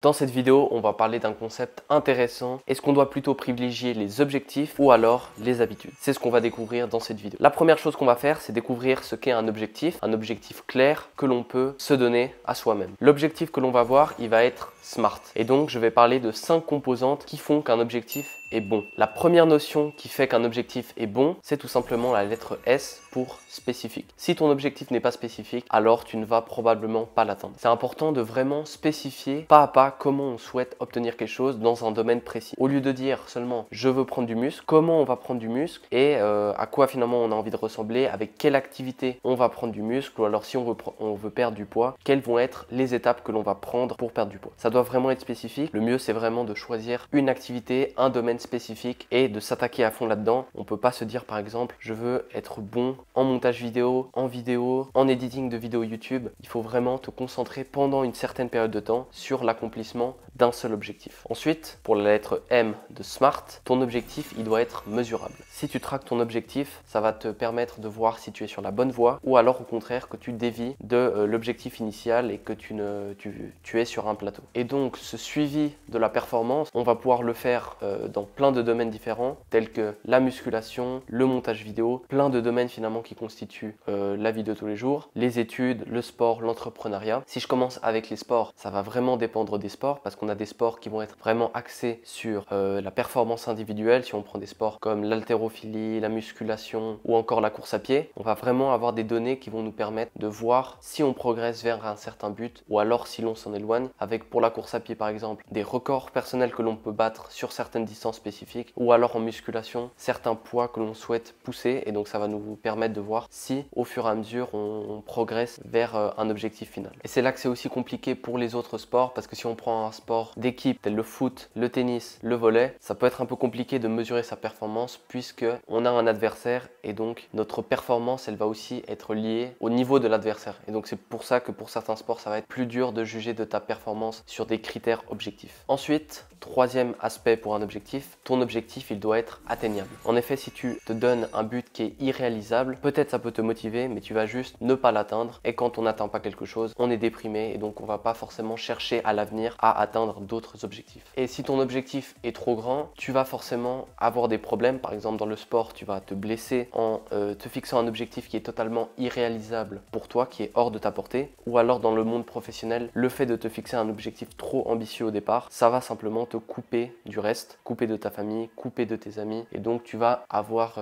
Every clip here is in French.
Dans cette vidéo, on va parler d'un concept intéressant. Est-ce qu'on doit plutôt privilégier les objectifs ou alors les habitudes? C'est ce qu'on va découvrir dans cette vidéo. La première chose qu'on va faire, c'est découvrir ce qu'est un objectif clair que l'on peut se donner à soi-même. L'objectif que l'on va voir, il va être SMART. Et donc, je vais parler de 5 composantes qui font qu'un objectif est bon. La première notion qui fait qu'un objectif est bon, c'est tout simplement la lettre S pour spécifique. Si ton objectif n'est pas spécifique, alors tu ne vas probablement pas l'atteindre. C'est important de vraiment spécifier pas à pas comment on souhaite obtenir quelque chose dans un domaine précis. Au lieu de dire seulement je veux prendre du muscle, comment on va prendre du muscle et à quoi finalement on a envie de ressembler, avec quelle activité on va prendre du muscle, ou alors si on veut perdre du poids, quelles vont être les étapes que l'on va prendre pour perdre du poids. Ça doit vraiment être spécifique. Le mieux, c'est vraiment de choisir une activité, un domaine spécifique et de s'attaquer à fond là-dedans. On peut pas se dire par exemple je veux être bon en montage vidéo, en editing de vidéos YouTube. Il faut vraiment te concentrer pendant une certaine période de temps sur l'accomplissement d'un seul objectif. Ensuite, pour la lettre M de SMART, ton objectif il doit être mesurable. Si tu traques ton objectif, ça va te permettre de voir si tu es sur la bonne voie ou alors au contraire que tu dévies de l'objectif initial et que tu es sur un plateau. Et donc ce suivi de la performance, on va pouvoir le faire dans plein de domaines différents tels que la musculation, le montage vidéo, plein de domaines finalement qui constituent la vie de tous les jours, les études, le sport, l'entrepreneuriat. Si je commence avec les sports, ça va vraiment dépendre des sports parce qu'on a des sports qui vont être vraiment axés sur la performance individuelle. Si on prend des sports comme l'haltérophilie, la musculation ou encore la course à pied, on va vraiment avoir des données qui vont nous permettre de voir si on progresse vers un certain but ou alors si l'on s'en éloigne, avec pour la course à pied par exemple des records personnels que l'on peut battre sur certaines distances spécifiques, ou alors en musculation certains poids que l'on souhaite pousser, et donc ça va nous permettre de voir si au fur et à mesure on progresse vers un objectif final. Et c'est là que c'est aussi compliqué pour les autres sports, parce que si on prend un sport d'équipe tel le foot, le tennis, le volley, ça peut être un peu compliqué de mesurer sa performance puisque on a un adversaire, et donc notre performance elle va aussi être liée au niveau de l'adversaire, et donc c'est pour ça que pour certains sports ça va être plus dur de juger de ta performance sur des critères objectifs. Ensuite, troisième aspect pour un objectif, ton objectif il doit être atteignable. En effet, si tu te donnes un but qui est irréalisable, peut-être ça peut te motiver, mais tu vas juste ne pas l'atteindre, et quand on n'atteint pas quelque chose, on est déprimé, et donc on va pas forcément chercher à l'avenir à atteindre d'autres objectifs. Et si ton objectif est trop grand, tu vas forcément avoir des problèmes. Par exemple dans le sport, tu vas te blesser en te fixant un objectif qui est totalement irréalisable pour toi, qui est hors de ta portée, ou alors dans le monde professionnel, le fait de te fixer un objectif trop ambitieux au départ, ça va simplement te couper du reste, couper de ta famille, couper de tes amis, et donc tu vas avoir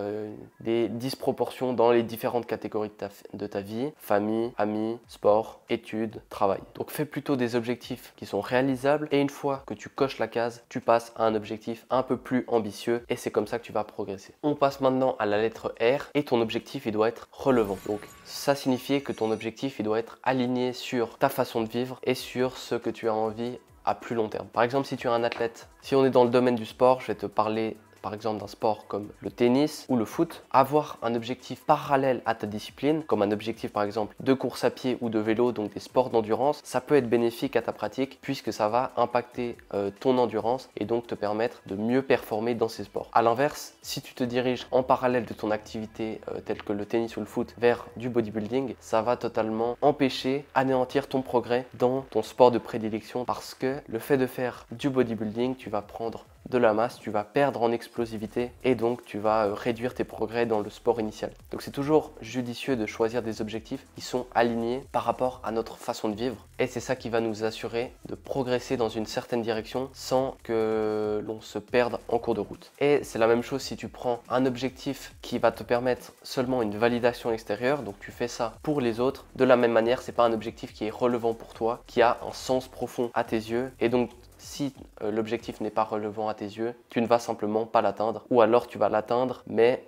des disproportions dans les différentes catégories de ta vie, famille, amis, sport, études, travail. Donc fais plutôt des objectifs qui sont réalisables, et une fois que tu coches la case, tu passes à un objectif un peu plus ambitieux, et c'est comme ça que tu vas progresser. On passe maintenant à la lettre R, et ton objectif il doit être relevant. Donc ça signifie que ton objectif il doit être aligné sur ta façon de vivre et sur ce que tu as envie à plus long terme. Par exemple, si tu es un athlète, si on est dans le domaine du sport, je vais te parler par exemple d'un sport comme le tennis ou le foot, avoir un objectif parallèle à ta discipline, comme un objectif par exemple de course à pied ou de vélo, donc des sports d'endurance, ça peut être bénéfique à ta pratique puisque ça va impacter ton endurance et donc te permettre de mieux performer dans ces sports. A l'inverse, si tu te diriges en parallèle de ton activité telle que le tennis ou le foot vers du bodybuilding, ça va totalement empêcher, anéantir ton progrès dans ton sport de prédilection, parce que le fait de faire du bodybuilding, tu vas prendre de la masse, tu vas perdre en explosivité et donc tu vas réduire tes progrès dans le sport initial. Donc c'est toujours judicieux de choisir des objectifs qui sont alignés par rapport à notre façon de vivre, et c'est ça qui va nous assurer de progresser dans une certaine direction sans que l'on se perde en cours de route. Et c'est la même chose si tu prends un objectif qui va te permettre seulement une validation extérieure, donc tu fais ça pour les autres. De la même manière, c'est pas un objectif qui est relevant pour toi, qui a un sens profond à tes yeux, et donc si l'objectif n'est pas relevant à tes yeux, tu ne vas simplement pas l'atteindre, ou alors tu vas l'atteindre mais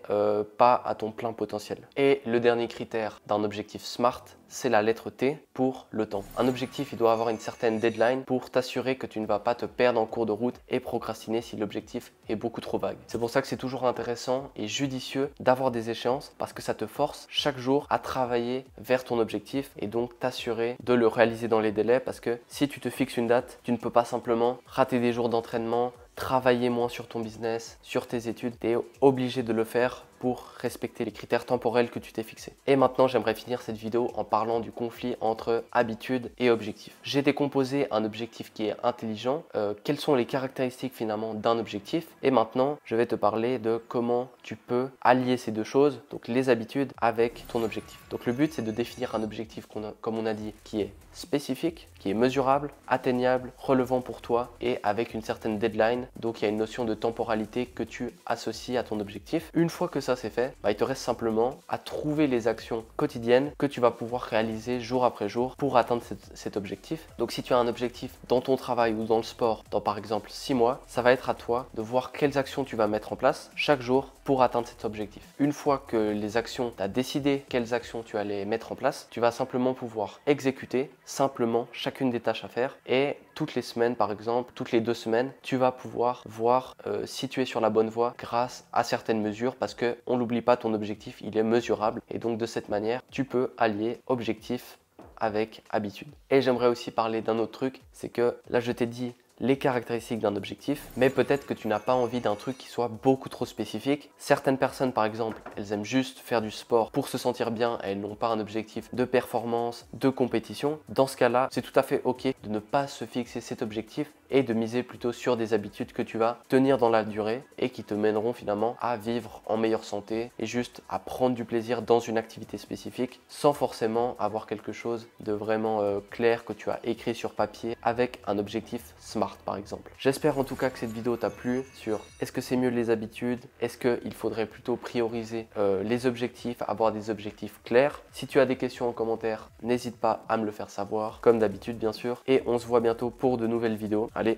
pas à ton plein potentiel. Et le dernier critère d'un objectif SMART, c'est la lettre T pour le temps. Un objectif, il doit avoir une certaine deadline pour t'assurer que tu ne vas pas te perdre en cours de route et procrastiner si l'objectif est beaucoup trop vague. C'est pour ça que c'est toujours intéressant et judicieux d'avoir des échéances, parce que ça te force chaque jour à travailler vers ton objectif et donc t'assurer de le réaliser dans les délais, parce que si tu te fixes une date, tu ne peux pas simplement rater des jours d'entraînement, travailler moins sur ton business, sur tes études. Tu es obligé de le faire pour respecter les critères temporels que tu t'es fixés. Et maintenant, j'aimerais finir cette vidéo en parlant du conflit entre habitude et objectif. J'ai décomposé un objectif qui est intelligent, quelles sont les caractéristiques finalement d'un objectif, et maintenant, je vais te parler de comment tu peux allier ces deux choses, donc les habitudes avec ton objectif. Donc le but, c'est de définir un objectif, comme on a dit, qui est spécifique, qui est mesurable, atteignable, relevant pour toi et avec une certaine deadline. Donc il y a une notion de temporalité que tu associes à ton objectif. Une fois que ça c'est fait, il te reste simplement à trouver les actions quotidiennes que tu vas pouvoir réaliser jour après jour pour atteindre cet objectif. Donc si tu as un objectif dans ton travail ou dans le sport, dans par exemple 6 mois, ça va être à toi de voir quelles actions tu vas mettre en place chaque jour pour atteindre cet objectif. Une fois que les actions, tu as décidé quelles actions tu allais mettre en place, tu vas simplement pouvoir exécuter simplement chacune des tâches à faire, et toutes les semaines par exemple, toutes les 2 semaines, tu vas pouvoir voir si tu es sur la bonne voie grâce à certaines mesures, parce que on l'oublie pas, ton objectif il est mesurable, et donc de cette manière tu peux allier objectif avec habitude. Et j'aimerais aussi parler d'un autre truc, c'est que là je t'ai dit les caractéristiques d'un objectif, mais peut-être que tu n'as pas envie d'un truc qui soit beaucoup trop spécifique. Certaines personnes par exemple, elles aiment juste faire du sport pour se sentir bien, elles n'ont pas un objectif de performance, de compétition. Dans ce cas-là, c'est tout à fait ok de ne pas se fixer cet objectif et de miser plutôt sur des habitudes que tu vas tenir dans la durée et qui te mèneront finalement à vivre en meilleure santé et juste à prendre du plaisir dans une activité spécifique sans forcément avoir quelque chose de vraiment clair que tu as écrit sur papier avec un objectif SMART par exemple. J'espère en tout cas que cette vidéo t'a plu sur est-ce que c'est mieux les habitudes, est-ce qu'il faudrait plutôt prioriser les objectifs, avoir des objectifs clairs. Si tu as des questions en commentaire, n'hésite pas à me le faire savoir, comme d'habitude bien sûr, et on se voit bientôt pour de nouvelles vidéos. Allez,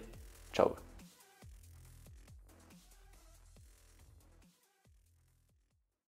ciao!